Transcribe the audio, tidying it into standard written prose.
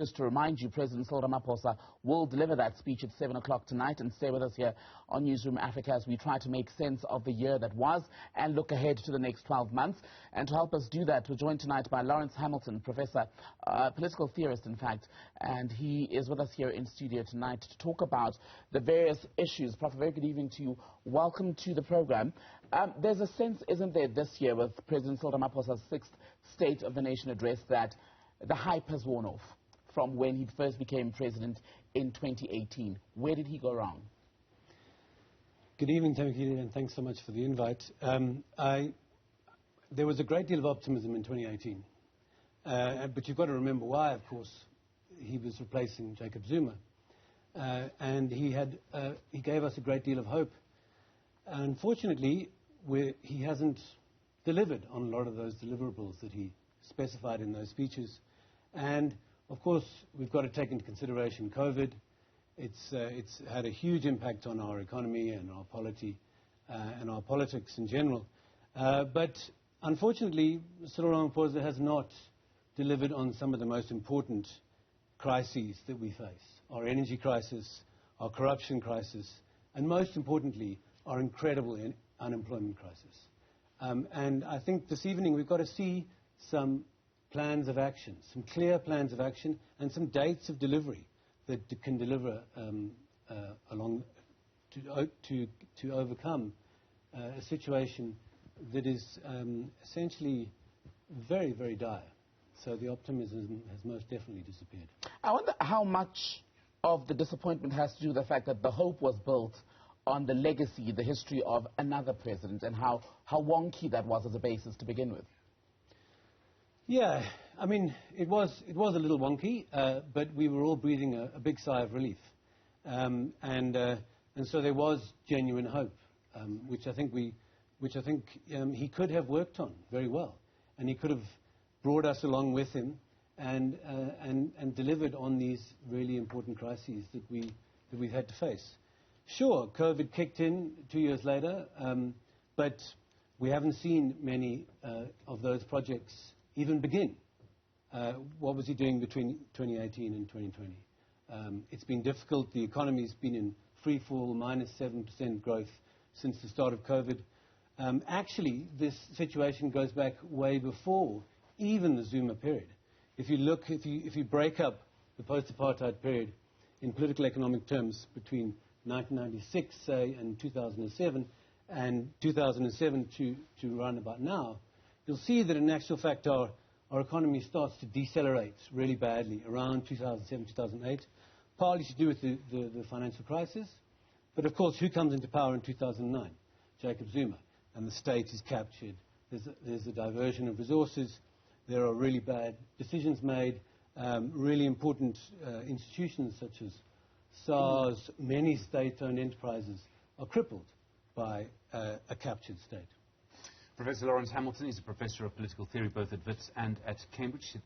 Just to remind you, President Cyril Ramaphosa will deliver that speech at 7 o'clock tonight, and stay with us here on Newzroom Afrika as we try to make sense of the year that was and look ahead to the next 12 months. And to help us do that, we're joined tonight by Lawrence Hamilton, professor, political theorist in fact, and he is with us here in studio tonight to talk about the various issues. Prof, a very good evening to you. Welcome to the program. There's a sense, isn't there, this year with President Cyril Ramaphosa's 6th State of the Nation address that the hype has worn off from when he first became president in 2018. Where did he go wrong? Good evening, Tamaki, and thanks so much for the invite. There was a great deal of optimism in 2018, but you've got to remember why, of course. He was replacing Jacob Zuma, and he gave us a great deal of hope. Unfortunately, he hasn't delivered on a lot of those deliverables that he specified in those speeches. And of course, we've got to take into consideration COVID. It's had a huge impact on our economy and our polity and our politics in general. But unfortunately, Cyril Ramaphosa has not delivered on some of the most important crises that we face. Our energy crisis, our corruption crisis, and most importantly, our incredible unemployment crisis. And I think this evening we've got to see some plans of action, some clear plans of action, and some dates of delivery that can deliver to overcome a situation that is essentially very, very dire. So the optimism has most definitely disappeared. I wonder how much of the disappointment has to do with the fact that the hope was built on the legacy, the history of another president, and how wonky that was as a basis to begin with. Yeah, I mean, it was a little wonky, but we were all breathing a big sigh of relief, and so there was genuine hope, which I think he could have worked on very well, and he could have brought us along with him, and delivered on these really important crises that we've had to face. Sure, COVID kicked in 2 years later, but we haven't seen many of those projects even begin. What was he doing between 2018 and 2020? It's been difficult. The economy's been in free fall, -7% growth since the start of COVID. Actually, this situation goes back way before even the Zuma period. If you break up the post-apartheid period in political economic terms between 1996, say, and 2007, and 2007 to around about now, you'll see that in actual fact our economy starts to decelerate really badly around 2007, 2008, partly to do with the financial crisis. But of course, who comes into power in 2009? Jacob Zuma. And the state is captured. There's a diversion of resources. There are really bad decisions made. Really important institutions such as SARS, many state-owned enterprises are crippled by a captured state. Professor Lawrence Hamilton is a professor of political theory both at Wits and at Cambridge.